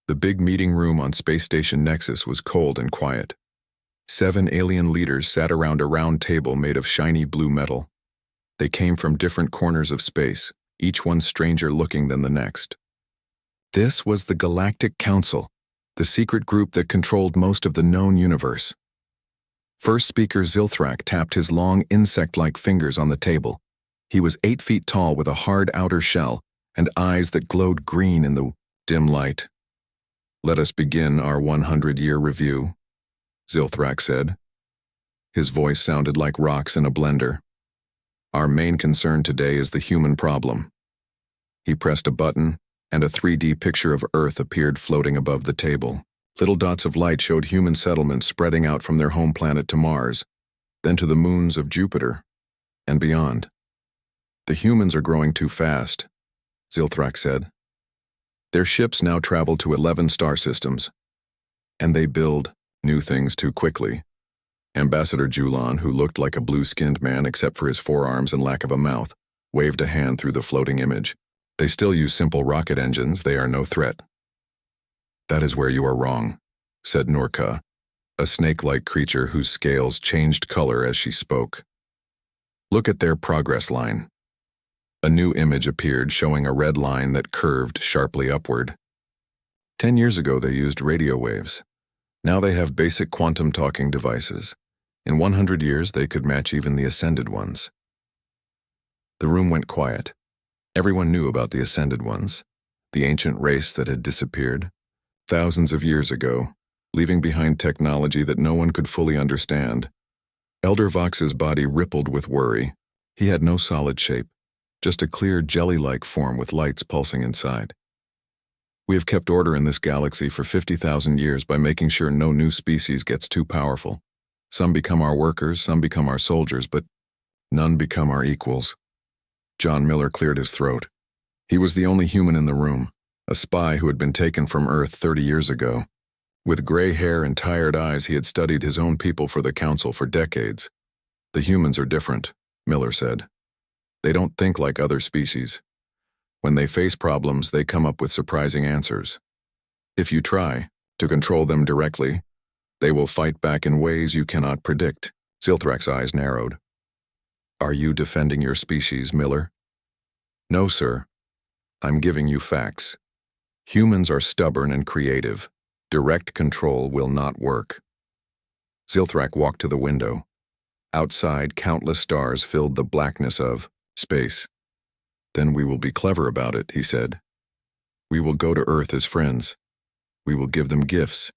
The big meeting room on Space Station Nexus was cold and quiet. 7 alien leaders sat around a round table made of shiny blue metal. They came from different corners of space, each one stranger looking than the next. This was the Galactic Council, the secret group that controlled most of the known universe. First speaker Zilthrak tapped his long insect-like fingers on the table. He was 8 feet tall with a hard outer shell and eyes that glowed green in the dim light. "Let us begin our 100-year review," Zilthrak said. His voice sounded like rocks in a blender. "Our main concern today is the human problem." He pressed a button, and a 3D picture of Earth appeared floating above the table. Little dots of light showed human settlements spreading out from their home planet to Mars, then to the moons of Jupiter, and beyond. "The humans are growing too fast," Zilthrak said. "Their ships now travel to 11 star systems, and they build new things too quickly." Ambassador Julan, who looked like a blue-skinned man except for his forearms and lack of a mouth, waved a hand through the floating image. "They still use simple rocket engines. They are no threat." "That is where you are wrong," said Norka, a snake-like creature whose scales changed color as she spoke. "Look at their progress line." A new image appeared showing a red line that curved sharply upward. 10 years ago they used radio waves. Now they have basic quantum talking devices. In 100 years they could match even the Ascended ones. The room went quiet. Everyone knew about the Ascended ones, the ancient race that had disappeared thousands of years ago, leaving behind technology that no one could fully understand. Elder Vox's body rippled with worry. He had no solid shape, just a clear jelly-like form with lights pulsing inside. "We have kept order in this galaxy for 50,000 years by making sure no new species gets too powerful. Some become our workers, some become our soldiers, but none become our equals." John Miller cleared his throat. He was the only human in the room, a spy who had been taken from Earth 30 years ago. With gray hair and tired eyes, he had studied his own people for the Council for decades. "The humans are different," Miller said. "They don't think like other species. When they face problems, they come up with surprising answers. If you try to control them directly, they will fight back in ways you cannot predict." Zilthrak's eyes narrowed. "Are you defending your species, Miller?" "No, sir. I'm giving you facts. Humans are stubborn and creative. Direct control will not work." Zilthrak walked to the window. Outside, countless stars filled the blackness of space. "Then we will be clever about it," he said. "We will go to Earth as friends. We will give them gifts.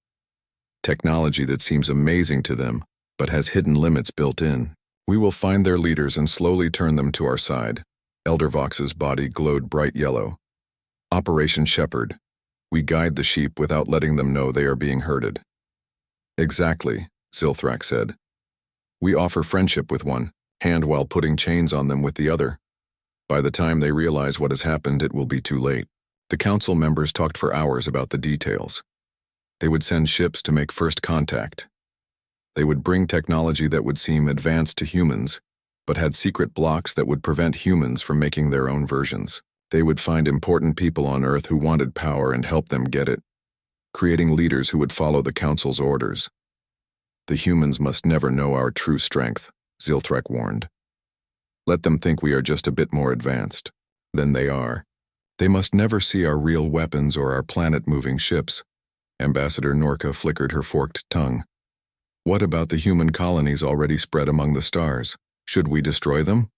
Technology that seems amazing to them, but has hidden limits built in. We will find their leaders and slowly turn them to our side." Elder Vox's body glowed bright yellow. "Operation Shepherd. We guide the sheep without letting them know they are being herded." "Exactly," Zilthrak said. "We offer friendship with one hand while putting chains on them with the other. By the time they realize what has happened, it will be too late." The council members talked for hours about the details. They would send ships to make first contact. They would bring technology that would seem advanced to humans, but had secret blocks that would prevent humans from making their own versions. They would find important people on Earth who wanted power and help them get it, creating leaders who would follow the council's orders. "The humans must never know our true strength," Zilthrak warned. "Let them think we are just a bit more advanced than they are. They must never see our real weapons or our planet-moving ships." Ambassador Norka flickered her forked tongue. "What about the human colonies already spread among the stars? Should we destroy them?"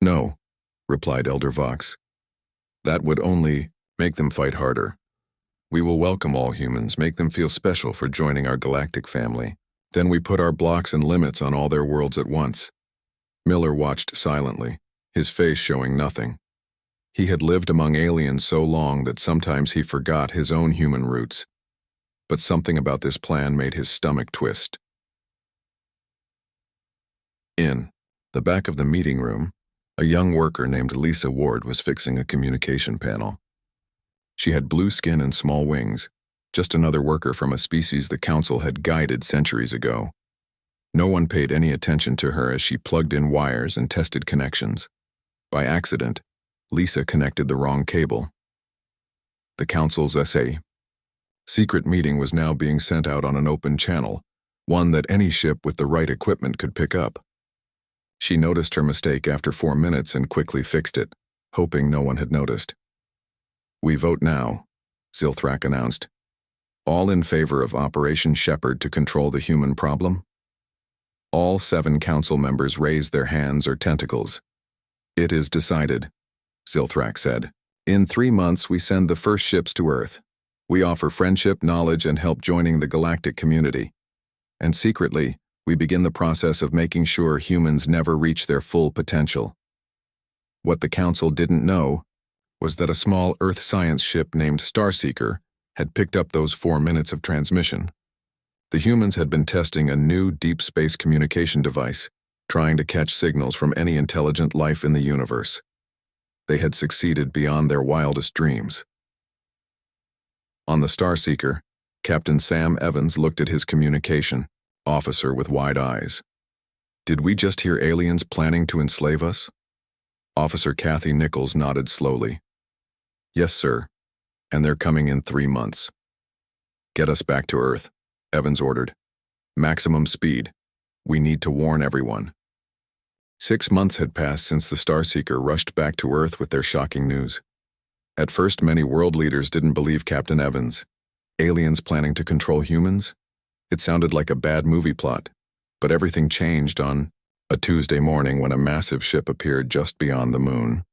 "No," replied Elder Vox. "That would only make them fight harder. We will welcome all humans, make them feel special for joining our galactic family. Then we put our blocks and limits on all their worlds at once." Miller watched silently, his face showing nothing. He had lived among aliens so long that sometimes he forgot his own human roots. But something about this plan made his stomach twist. In the back of the meeting room, a young worker named Lisa Ward was fixing a communication panel. She had blue skin and small wings, just another worker from a species the Council had guided centuries ago. No one paid any attention to her as she plugged in wires and tested connections. By accident, Lisa connected the wrong cable. The Council's SA Secret meeting was now being sent out on an open channel, one that any ship with the right equipment could pick up. She noticed her mistake after 4 minutes and quickly fixed it, hoping no one had noticed. "We vote now," Zilthrak announced. "All in favor of Operation Shepherd to control the human problem?" All 7 council members raised their hands or tentacles. "It is decided," Zilthrak said. "In 3 months we send the first ships to Earth. We offer friendship, knowledge, and help joining the galactic community. And secretly, we begin the process of making sure humans never reach their full potential." What the council didn't know was that a small Earth science ship named Starseeker had picked up those 4 minutes of transmission. The humans had been testing a new deep space communication device, trying to catch signals from any intelligent life in the universe. They had succeeded beyond their wildest dreams. On the Starseeker, Captain Sam Evans looked at his communication officer with wide eyes. "Did we just hear aliens planning to enslave us?" Officer Kathy Nichols nodded slowly. "Yes, sir, and they're coming in 3 months." "Get us back to Earth," Evans ordered. "Maximum speed. We need to warn everyone." 6 months had passed since the Starseeker rushed back to Earth with their shocking news. At first, many world leaders didn't believe Captain Evans. Aliens planning to control humans? It sounded like a bad movie plot. But everything changed on a Tuesday morning when a massive ship appeared just beyond the moon.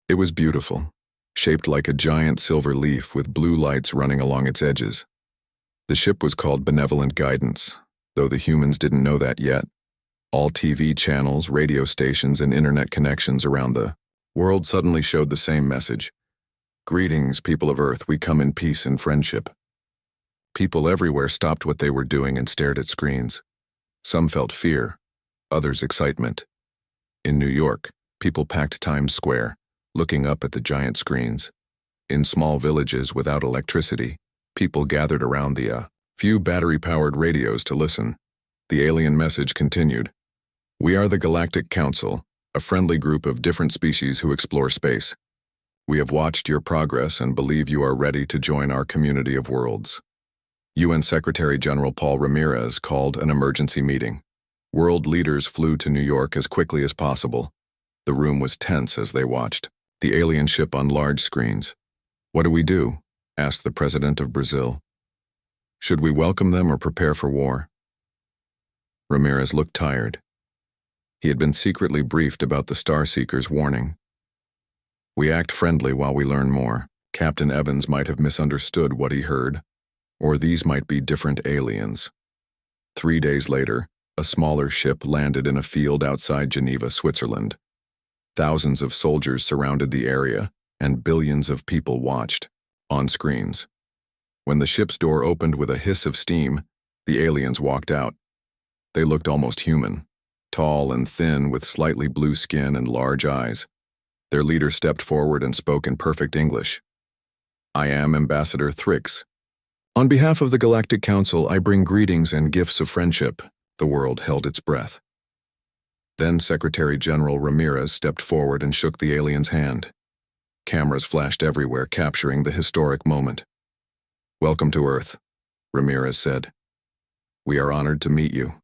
It was beautiful, shaped like a giant silver leaf with blue lights running along its edges. The ship was called Benevolent Guidance, though the humans didn't know that yet. All TV channels, radio stations, and internet connections around the world suddenly showed the same message. "Greetings, people of Earth, we come in peace and friendship." People everywhere stopped what they were doing and stared at screens. Some felt fear, others excitement. In New York, people packed Times Square, looking up at the giant screens. In small villages without electricity, people gathered around the few battery-powered radios to listen. The alien message continued. "We are the Galactic Council, a friendly group of different species who explore space. We have watched your progress and believe you are ready to join our community of worlds." UN Secretary General Paul Ramirez called an emergency meeting. World leaders flew to New York as quickly as possible. The room was tense as they watched the alien ship on large screens. "What do we do?" asked the president of Brazil. "Should we welcome them or prepare for war?" Ramirez looked tired. He had been secretly briefed about the Starseeker's warning. "We act friendly while we learn more. Captain Evans might have misunderstood what he heard, or these might be different aliens." 3 days later, a smaller ship landed in a field outside Geneva, Switzerland. Thousands of soldiers surrounded the area, and billions of people watched, on screens. When the ship's door opened with a hiss of steam, the aliens walked out. They looked almost human, tall and thin with slightly blue skin and large eyes. Their leader stepped forward and spoke in perfect English. "I am Ambassador Thrix. On behalf of the Galactic Council, I bring greetings and gifts of friendship." The world held its breath. Then Secretary General Ramirez stepped forward and shook the alien's hand. Cameras flashed everywhere, capturing the historic moment. "Welcome to Earth," Ramirez said. "We are honored to meet you."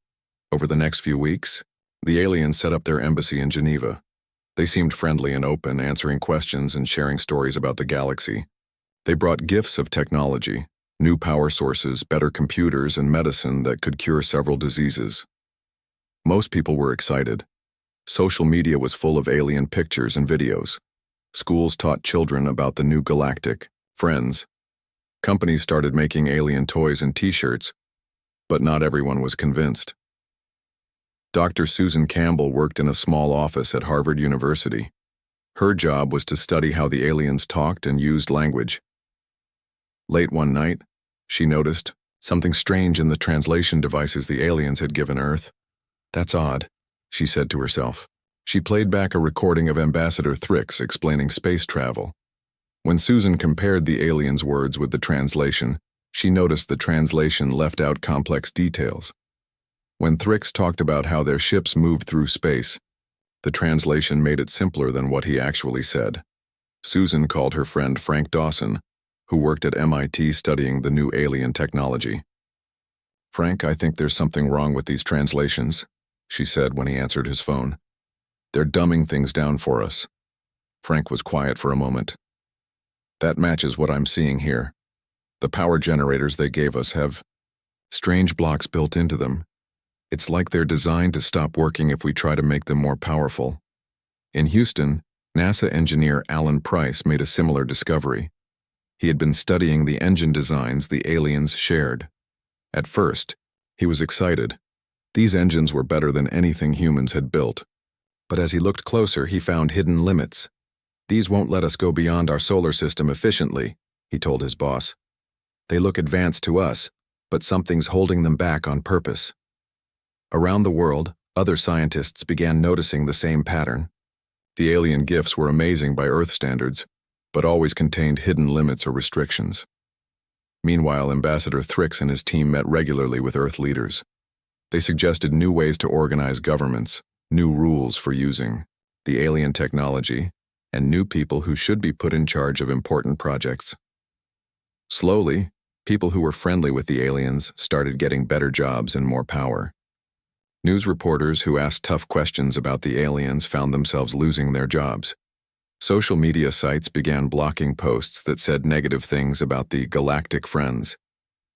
Over the next few weeks, the aliens set up their embassy in Geneva. They seemed friendly and open, answering questions and sharing stories about the galaxy. They brought gifts of technology, new power sources, better computers, and medicine that could cure several diseases. Most people were excited. Social media was full of alien pictures and videos. Schools taught children about the new galactic friends. Companies started making alien toys and t-shirts, but not everyone was convinced. Dr. Susan Campbell worked in a small office at Harvard University. Her job was to study how the aliens talked and used language. Late one night, she noticed something strange in the translation devices the aliens had given Earth. "That's odd," she said to herself. She played back a recording of Ambassador Thrix explaining space travel. When Susan compared the aliens' words with the translation, she noticed the translation left out complex details. When Thrix talked about how their ships moved through space, the translation made it simpler than what he actually said. Susan called her friend Frank Dawson, who worked at MIT studying the new alien technology. "Frank, I think there's something wrong with these translations," she said when he answered his phone. "They're dumbing things down for us." Frank was quiet for a moment. "That matches what I'm seeing here. The power generators they gave us have strange blocks built into them. It's like they're designed to stop working if we try to make them more powerful." In Houston, NASA engineer Alan Price made a similar discovery. He had been studying the engine designs the aliens shared. At first, he was excited. These engines were better than anything humans had built. But as he looked closer, he found hidden limits. "These won't let us go beyond our solar system efficiently," he told his boss. "They look advanced to us, but something's holding them back on purpose." Around the world, other scientists began noticing the same pattern. The alien gifts were amazing by Earth standards, but always contained hidden limits or restrictions. Meanwhile, Ambassador Thrix and his team met regularly with Earth leaders. They suggested new ways to organize governments, new rules for using the alien technology, and new people who should be put in charge of important projects. Slowly, people who were friendly with the aliens started getting better jobs and more power. News reporters who asked tough questions about the aliens found themselves losing their jobs. Social media sites began blocking posts that said negative things about the Galactic Friends.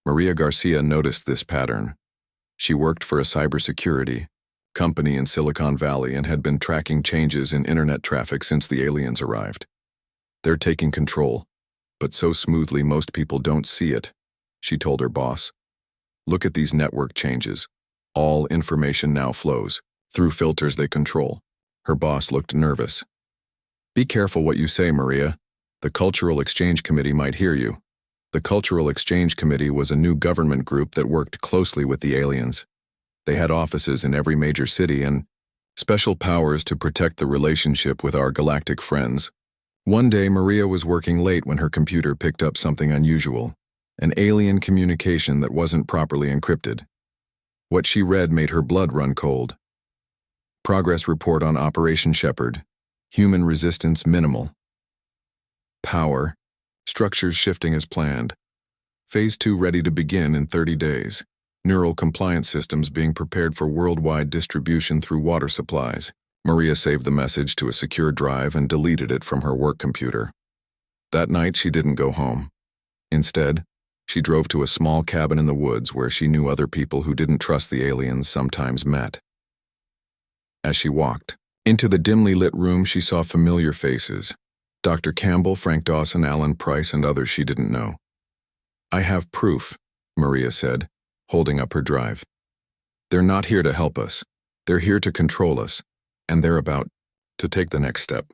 Maria Garcia noticed this pattern. She worked for a cybersecurity company in Silicon Valley and had been tracking changes in internet traffic since the aliens arrived. "They're taking control, but so smoothly most people don't see it," she told her boss. "Look at these network changes. All information now flows through filters they control." Her boss looked nervous. "Be careful what you say, Maria. The Cultural Exchange Committee might hear you." The Cultural Exchange Committee was a new government group that worked closely with the aliens. They had offices in every major city and special powers to protect the relationship with our galactic friends. One day, Maria was working late when her computer picked up something unusual, an alien communication that wasn't properly encrypted. What she read made her blood run cold. "Progress report on Operation Shepherd. Human resistance minimal. Power. Structures shifting as planned. Phase 2 ready to begin in 30 days. Neural compliance systems being prepared for worldwide distribution through water supplies." Maria saved the message to a secure drive and deleted it from her work computer. That night, she didn't go home. Instead, she drove to a small cabin in the woods where she knew other people who didn't trust the aliens sometimes met. As she walked into the dimly lit room, she saw familiar faces. Dr. Campbell, Frank Dawson, Alan Price, and others she didn't know. "I have proof," Maria said, holding up her drive. "They're not here to help us. They're here to control us, and they're about to take the next step."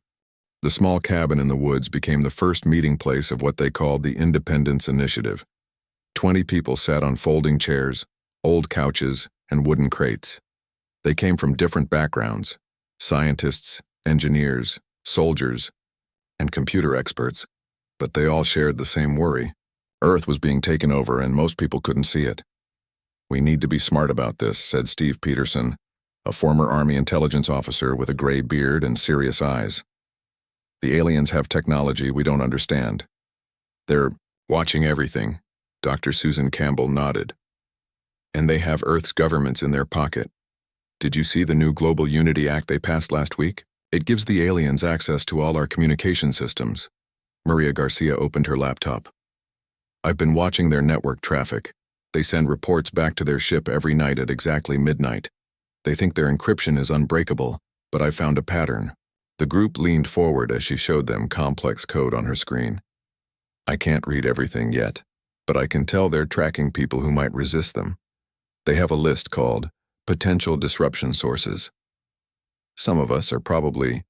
The small cabin in the woods became the first meeting place of what they called the Independence Initiative. 20 people sat on folding chairs, old couches, and wooden crates. They came from different backgrounds: scientists, engineers, soldiers, and computer experts, but they all shared the same worry. Earth was being taken over and most people couldn't see it. "We need to be smart about this," said Steve Peterson, a former Army intelligence officer with a gray beard and serious eyes. "The aliens have technology we don't understand. They're watching everything." Dr. Susan Campbell nodded. "And they have Earth's governments in their pocket. Did you see the new Global Unity Act they passed last week? It gives the aliens access to all our communication systems." Maria Garcia opened her laptop. "I've been watching their network traffic. They send reports back to their ship every night at exactly midnight. They think their encryption is unbreakable, but I found a pattern." The group leaned forward as she showed them complex code on her screen. "I can't read everything yet, but I can tell they're tracking people who might resist them. They have a list called Potential Disruption Sources. Some of us are probably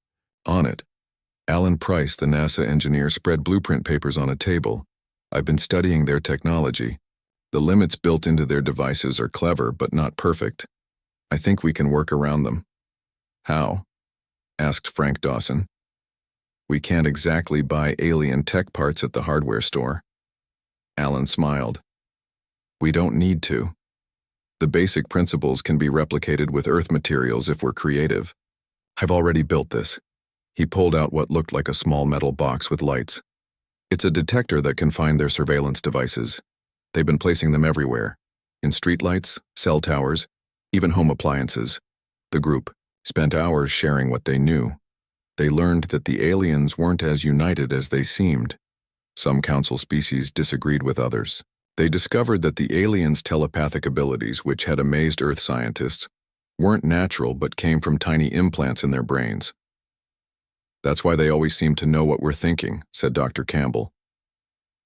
on it." Alan Price, the NASA engineer, spread blueprint papers on a table. "I've been studying their technology. The limits built into their devices are clever but not perfect. I think we can work around them." "How?" asked Frank Dawson. "We can't exactly buy alien tech parts at the hardware store." Alan smiled. "We don't need to. The basic principles can be replicated with Earth materials if we're creative. I've already built this." He pulled out what looked like a small metal box with lights. It's a detector that can find their surveillance devices. They've been placing them everywhere. In streetlights, cell towers, even home appliances. The group spent hours sharing what they knew. They learned that the aliens weren't as united as they seemed. Some council species disagreed with others. They discovered that the aliens' telepathic abilities, which had amazed Earth scientists, weren't natural but came from tiny implants in their brains. "That's why they always seem to know what we're thinking," said Dr. Campbell.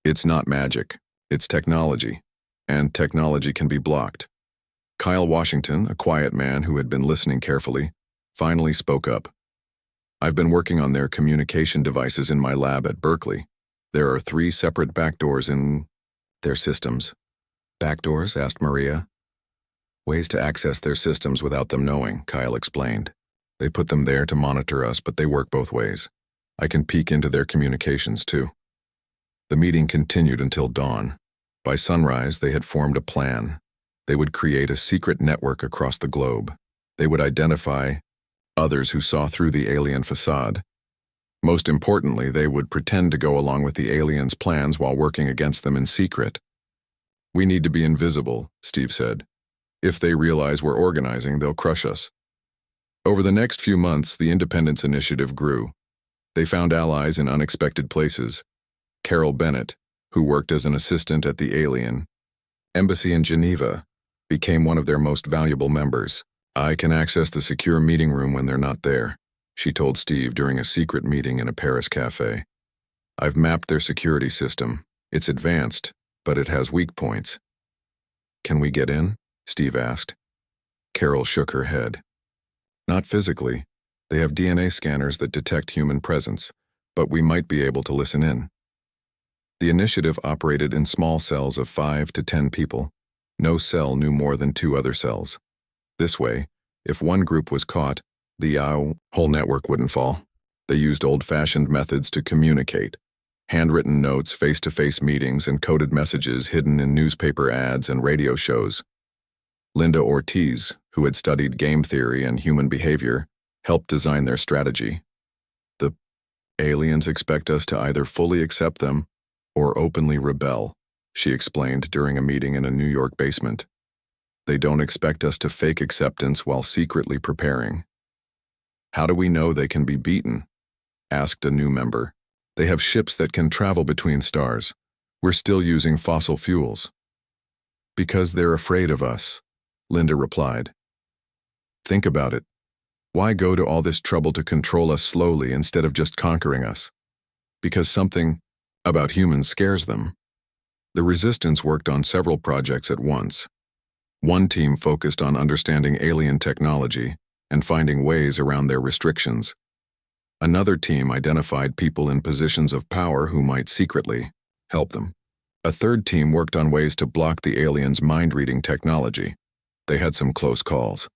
"It's not magic, it's technology, and technology can be blocked." Kyle Washington, a quiet man who had been listening carefully, finally spoke up. "I've been working on their communication devices in my lab at Berkeley. There are 3 separate backdoors in their systems." "Backdoors?" asked Maria. "Ways to access their systems without them knowing," Kyle explained. "They put them there to monitor us, but they work both ways. I can peek into their communications, too." The meeting continued until dawn. By sunrise, they had formed a plan. They would create a secret network across the globe. They would identify others who saw through the alien facade. Most importantly, they would pretend to go along with the aliens' plans while working against them in secret. "We need to be invisible," Steve said. "If they realize we're organizing, they'll crush us." Over the next few months, the Independence Initiative grew. They found allies in unexpected places. Carol Bennett, who worked as an assistant at the Alien Embassy in Geneva, became one of their most valuable members. "I can access the secure meeting room when they're not there," she told Steve during a secret meeting in a Paris cafe. "I've mapped their security system. It's advanced, but it has weak points." "Can we get in?" Steve asked. Carol shook her head. "Not physically. They have DNA scanners that detect human presence, but we might be able to listen in." The initiative operated in small cells of 5 to 10 people. No cell knew more than 2 other cells. This way, if one group was caught, the whole network wouldn't fall. They used old-fashioned methods to communicate. Handwritten notes, face-to-face meetings, and coded messages hidden in newspaper ads and radio shows. Linda Ortiz, who had studied game theory and human behavior, helped design their strategy. "The aliens expect us to either fully accept them or openly rebel," she explained during a meeting in a New York basement. "They don't expect us to fake acceptance while secretly preparing." "How do we know they can be beaten?" asked a new member. "They have ships that can travel between stars. We're still using fossil fuels." "Because they're afraid of us," Linda replied. "Think about it. Why go to all this trouble to control us slowly instead of just conquering us? Because something about humans scares them." The Resistance worked on several projects at once. One team focused on understanding alien technology and finding ways around their restrictions. Another team identified people in positions of power who might secretly help them. A third team worked on ways to block the aliens' mind-reading technology. They had some close calls.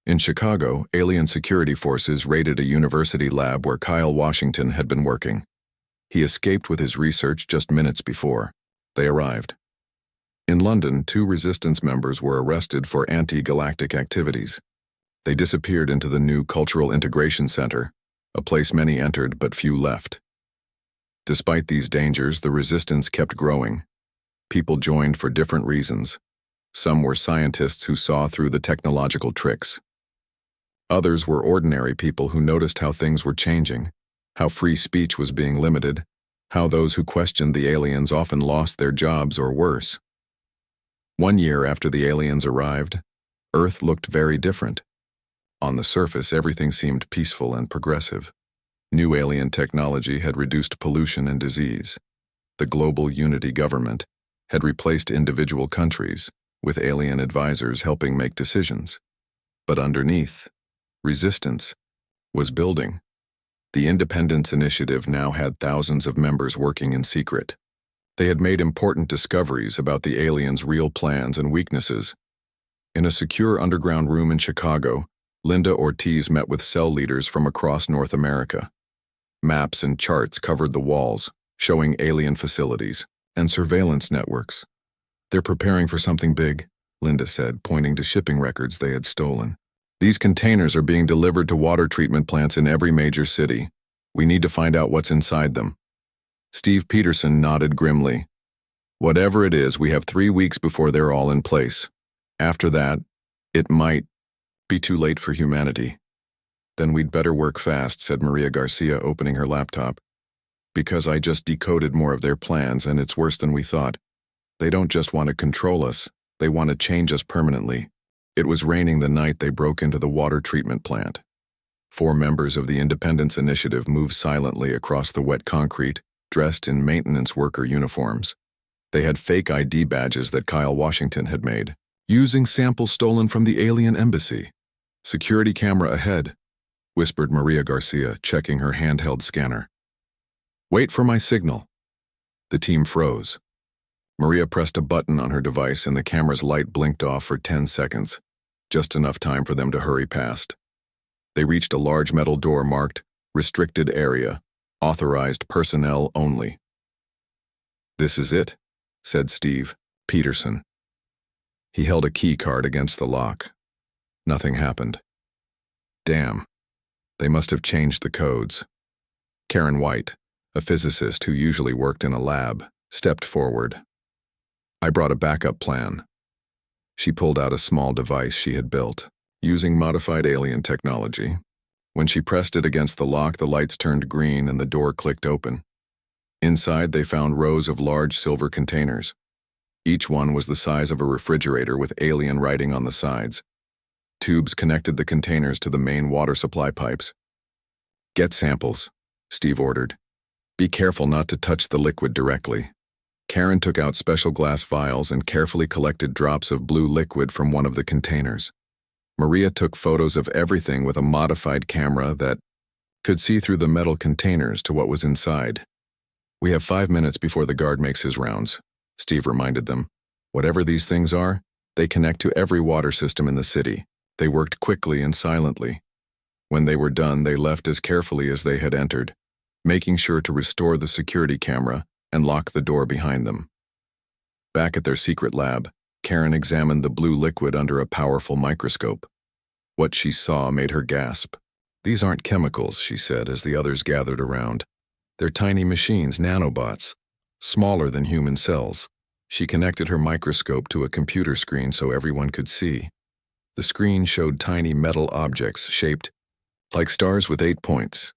In Chicago, alien security forces raided a university lab where Kyle Washington had been working. He escaped with his research just minutes before they arrived. In London, 2 Resistance members were arrested for anti-galactic activities. They disappeared into the new Cultural Integration Center, a place many entered but few left. Despite these dangers, the Resistance kept growing. People joined for different reasons. Some were scientists who saw through the technological tricks. Others were ordinary people who noticed how things were changing, how free speech was being limited, how those who questioned the aliens often lost their jobs or worse. 1 year after the aliens arrived, Earth looked very different. On the surface, everything seemed peaceful and progressive. New alien technology had reduced pollution and disease. The global unity government had replaced individual countries, with alien advisors helping make decisions. But underneath, resistance was building. The Independence Initiative now had thousands of members working in secret. They had made important discoveries about the aliens' real plans and weaknesses. In a secure underground room in Chicago, Linda Ortiz met with cell leaders from across North America. Maps and charts covered the walls, showing alien facilities and surveillance networks. "They're preparing for something big," Linda said, pointing to shipping records they had stolen. "These containers are being delivered to water treatment plants in every major city. We need to find out what's inside them." Steve Peterson nodded grimly. Whatever it is, we have 3 weeks before they're all in place. After that, it might be too late for humanity. Then we'd better work fast, said Maria Garcia, opening her laptop. Because I just decoded more of their plans, and it's worse than we thought. They don't just want to control us, they want to change us permanently. It was raining the night they broke into the water treatment plant. 4 members of the Independence Initiative moved silently across the wet concrete, dressed in maintenance worker uniforms. They had fake ID badges that Kyle Washington had made, using samples stolen from the alien embassy. Security camera ahead, whispered Maria Garcia, checking her handheld scanner. Wait for my signal. The team froze. Maria pressed a button on her device and the camera's light blinked off for 10 seconds, just enough time for them to hurry past. They reached a large metal door marked Restricted Area, Authorized Personnel Only. This is it, said Steve Peterson. He held a key card against the lock. Nothing happened. Damn. They must have changed the codes. Karen White, a physicist who usually worked in a lab, stepped forward. I brought a backup plan. She pulled out a small device she had built, using modified alien technology. When she pressed it against the lock, the lights turned green and the door clicked open. Inside, they found rows of large silver containers. Each one was the size of a refrigerator with alien writing on the sides. Tubes connected the containers to the main water supply pipes. Get samples, Steve ordered. Be careful not to touch the liquid directly. Karen took out special glass vials and carefully collected drops of blue liquid from one of the containers. Maria took photos of everything with a modified camera that could see through the metal containers to what was inside. We have 5 minutes before the guard makes his rounds, Steve reminded them. Whatever these things are, they connect to every water system in the city. They worked quickly and silently. When they were done, they left as carefully as they had entered, making sure to restore the security camera and lock the door behind them. Back at their secret lab, Karen examined the blue liquid under a powerful microscope. What she saw made her gasp. These aren't chemicals, she said as the others gathered around. They're tiny machines, nanobots, smaller than human cells. She connected her microscope to a computer screen so everyone could see. The screen showed tiny metal objects shaped like stars with 8 points.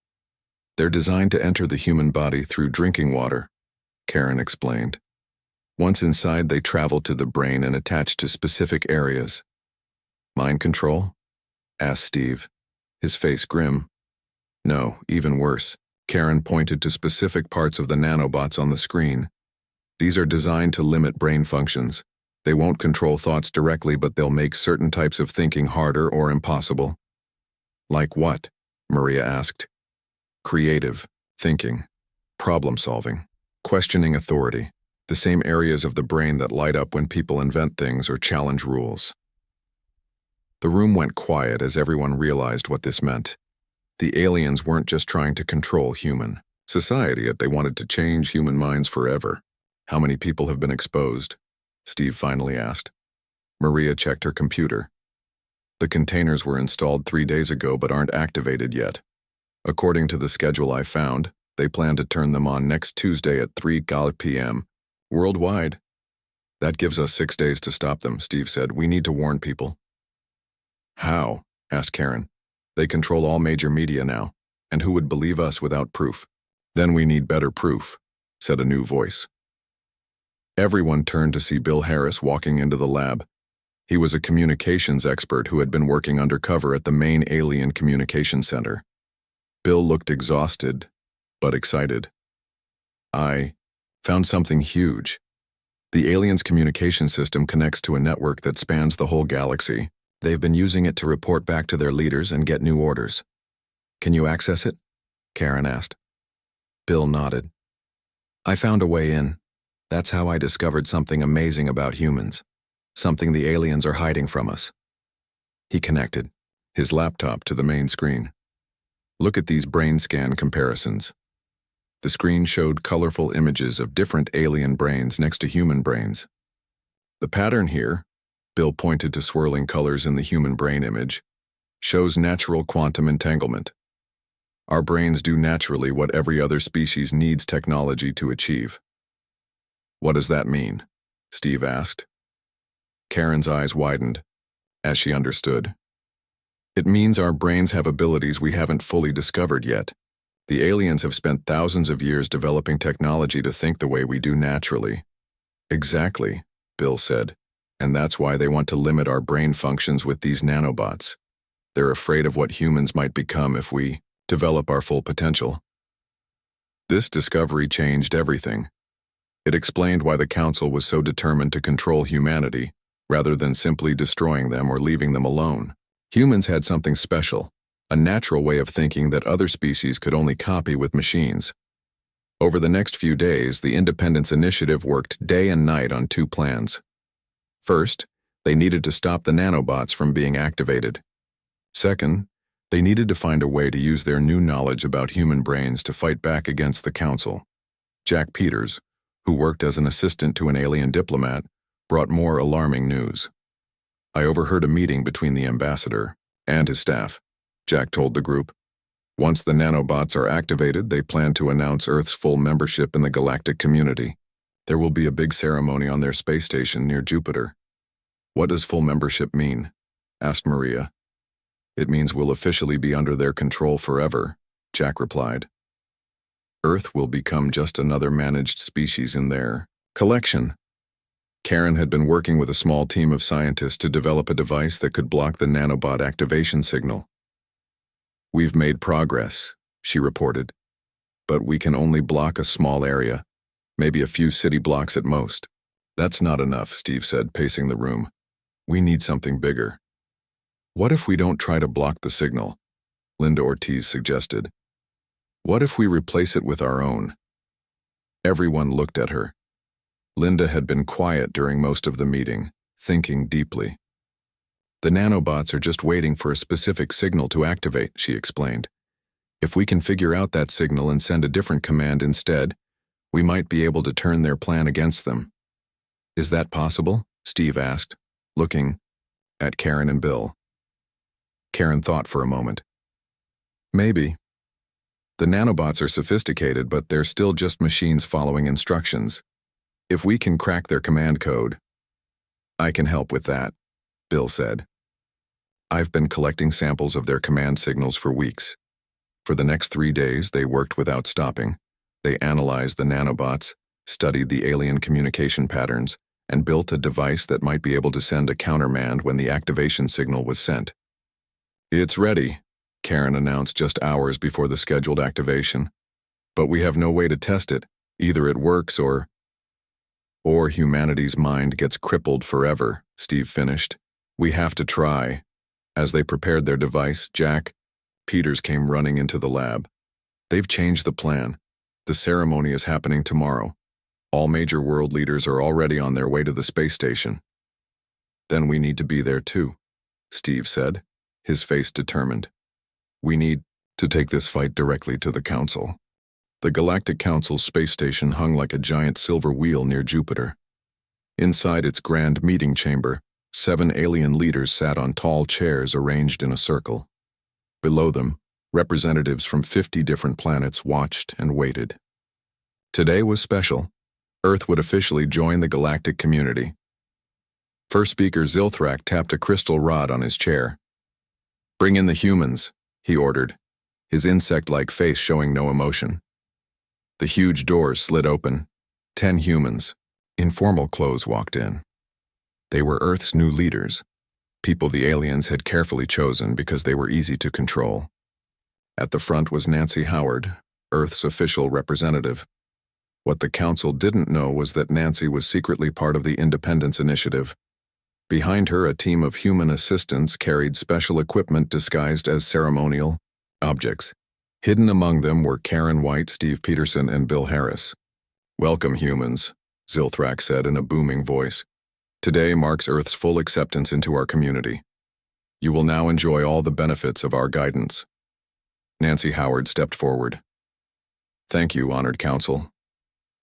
They're designed to enter the human body through drinking water, Karen explained. Once inside, they travel to the brain and attach to specific areas. Mind control? Asked Steve, his face grim. No, even worse. Karen pointed to specific parts of the nanobots on the screen. These are designed to limit brain functions. They won't control thoughts directly, but they'll make certain types of thinking harder or impossible. Like what? Maria asked. Creative, thinking, problem-solving, questioning authority, the same areas of the brain that light up when people invent things or challenge rules. The room went quiet as everyone realized what this meant. The aliens weren't just trying to control human society, they wanted to change human minds forever. How many people have been exposed? Steve finally asked. Maria checked her computer. The containers were installed 3 days ago but aren't activated yet. According to the schedule I found, they plan to turn them on next Tuesday at 3 p.m. worldwide. That gives us 6 days to stop them, Steve said. We need to warn people. How? Asked Karen. They control all major media now, and who would believe us without proof? Then we need better proof, said a new voice. Everyone turned to see Bill Harris walking into the lab. He was a communications expert who had been working undercover at the main alien communication center. Bill looked exhausted, but excited. I found something huge. The aliens' communication system connects to a network that spans the whole galaxy. They've been using it to report back to their leaders and get new orders. Can you access it? Karen asked. Bill nodded. I found a way in. That's how I discovered something amazing about humans, something the aliens are hiding from us. He connected his laptop to the main screen. Look at these brain scan comparisons. The screen showed colorful images of different alien brains next to human brains. The pattern here, Bill pointed to swirling colors in the human brain image, shows natural quantum entanglement. Our brains do naturally what every other species needs technology to achieve. What does that mean? Steve asked. Karen's eyes widened as she understood. It means our brains have abilities we haven't fully discovered yet. The aliens have spent thousands of years developing technology to think the way we do naturally. Exactly, Bill said, and that's why they want to limit our brain functions with these nanobots. They're afraid of what humans might become if we develop our full potential. This discovery changed everything. It explained why the Council was so determined to control humanity, rather than simply destroying them or leaving them alone. Humans had something special, a natural way of thinking that other species could only copy with machines. Over the next few days, the Independence Initiative worked day and night on two plans. First, they needed to stop the nanobots from being activated. Second, they needed to find a way to use their new knowledge about human brains to fight back against the Council. Jack Peters, who worked as an assistant to an alien diplomat, brought more alarming news. I overheard a meeting between the ambassador and his staff, Jack told the group. Once the nanobots are activated, they plan to announce Earth's full membership in the galactic community. There will be a big ceremony on their space station near Jupiter. What does full membership mean? Asked Maria. It means we'll officially be under their control forever, Jack replied. Earth will become just another managed species in their collection. Karen had been working with a small team of scientists to develop a device that could block the nanobot activation signal. We've made progress, she reported, but we can only block a small area, maybe a few city blocks at most. That's not enough, Steve said, pacing the room. We need something bigger. What if we don't try to block the signal? Linda Ortiz suggested. What if we replace it with our own? Everyone looked at her. Linda had been quiet during most of the meeting, thinking deeply. The nanobots are just waiting for a specific signal to activate, she explained. If we can figure out that signal and send a different command instead, we might be able to turn their plan against them. Is that possible? Steve asked, looking at Karen and Bill. Karen thought for a moment. Maybe. The nanobots are sophisticated, but they're still just machines following instructions. If we can crack their command code, I can help with that, Bill said. I've been collecting samples of their command signals for weeks. For the next 3 days, they worked without stopping. They analyzed the nanobots, studied the alien communication patterns, and built a device that might be able to send a countermand when the activation signal was sent. It's ready, Karen announced just hours before the scheduled activation. But we have no way to test it. Either it works or humanity's mind gets crippled forever, Steve finished. We have to try. As they prepared their device, Jack Peters came running into the lab. They've changed the plan. The ceremony is happening tomorrow. All major world leaders are already on their way to the space station. Then we need to be there too, Steve said, his face determined. We need to take this fight directly to the Council. The Galactic Council's space station hung like a giant silver wheel near Jupiter. Inside its grand meeting chamber, 7 alien leaders sat on tall chairs arranged in a circle. Below them, representatives from 50 different planets watched and waited. Today was special. Earth would officially join the galactic community. First speaker Zilthrak tapped a crystal rod on his chair. Bring in the humans, he ordered, his insect-like face showing no emotion. The huge doors slid open. 10 humans, in formal clothes, walked in. They were Earth's new leaders, people the aliens had carefully chosen because they were easy to control. At the front was Nancy Howard, Earth's official representative. What the Council didn't know was that Nancy was secretly part of the Independence Initiative. Behind her, a team of human assistants carried special equipment disguised as ceremonial objects. Hidden among them were Karen White, Steve Peterson, and Bill Harris. Welcome, humans, Zilthrak said in a booming voice. Today marks Earth's full acceptance into our community. You will now enjoy all the benefits of our guidance. Nancy Howard stepped forward. Thank you, honored Council.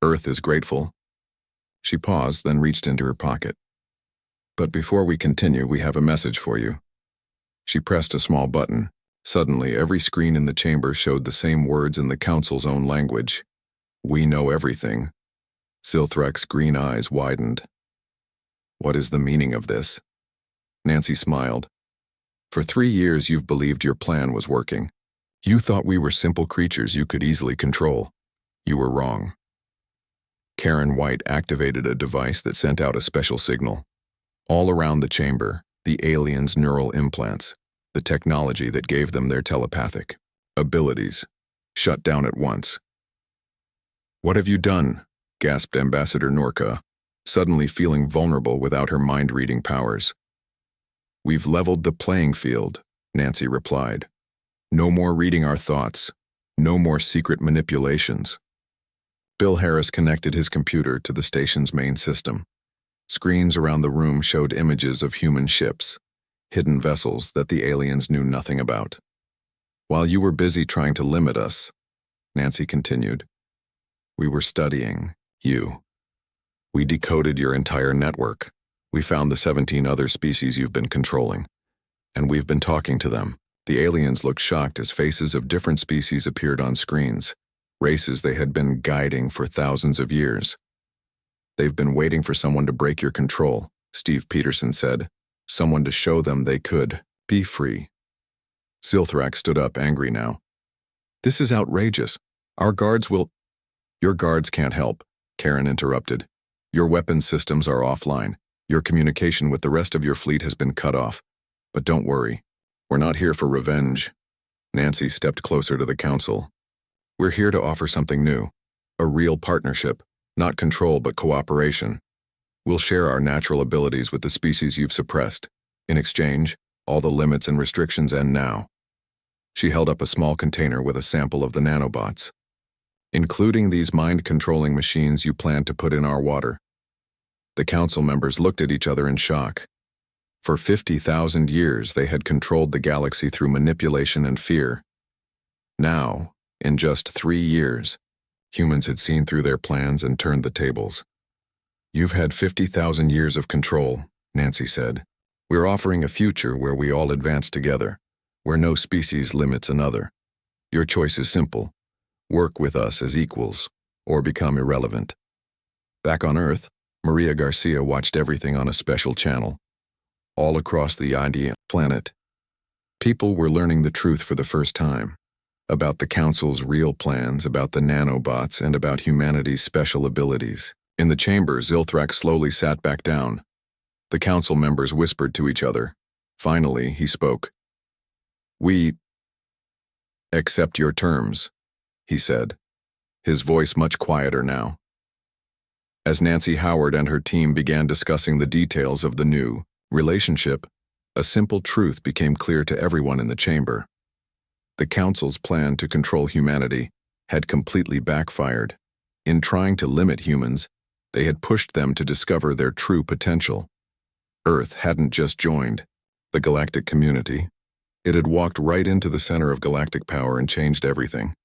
Earth is grateful. She paused, then reached into her pocket. But before we continue, we have a message for you. She pressed a small button. Suddenly, every screen in the chamber showed the same words in the Council's own language. "We know everything." Silthrek's green eyes widened. "What is the meaning of this?" Nancy smiled. "For 3 years you've believed your plan was working. You thought we were simple creatures you could easily control. You were wrong." Karen White activated a device that sent out a special signal. All around the chamber, the aliens' neural implants, the technology that gave them their telepathic abilities, shut down at once. "What have you done?" gasped Ambassador Norka, suddenly feeling vulnerable without her mind-reading powers. "We've leveled the playing field," Nancy replied. "No more reading our thoughts. No more secret manipulations." Bill Harris connected his computer to the station's main system. Screens around the room showed images of human ships, hidden vessels that the aliens knew nothing about. "While you were busy trying to limit us," Nancy continued, "we were studying you. We decoded your entire network. We found the 17 other species you've been controlling, and we've been talking to them." The aliens looked shocked as faces of different species appeared on screens, races they had been guiding for thousands of years. "They've been waiting for someone to break your control," Steve Peterson said. "Someone to show them they could be free." Silthrak stood up, angry now. "This is outrageous. Our guards will—" "Your guards can't help," Karen interrupted. "Your weapons systems are offline. Your communication with the rest of your fleet has been cut off. But don't worry. We're not here for revenge." Nancy stepped closer to the Council. "We're here to offer something new. A real partnership. Not control, but cooperation. We'll share our natural abilities with the species you've suppressed. In exchange, all the limits and restrictions end now." She held up a small container with a sample of the nanobots. "Including these mind-controlling machines you plan to put in our water." The Council members looked at each other in shock. For 50,000 years, they had controlled the galaxy through manipulation and fear. Now, in just 3 years, humans had seen through their plans and turned the tables. "You've had 50,000 years of control," Nancy said. "We're offering a future where we all advance together, where no species limits another. Your choice is simple. Work with us as equals, or become irrelevant." Back on Earth, Maria Garcia watched everything on a special channel. All across the India planet, people were learning the truth for the first time. About the Council's real plans, about the nanobots, and about humanity's special abilities. In the chamber, Silthrak slowly sat back down. The Council members whispered to each other. Finally, he spoke. "We accept your terms," he said, his voice much quieter now. As Nancy Howard and her team began discussing the details of the new relationship, a simple truth became clear to everyone in the chamber. The Council's plan to control humanity had completely backfired. In trying to limit humans, they had pushed them to discover their true potential. Earth hadn't just joined the galactic community. It had walked right into the center of galactic power and changed everything.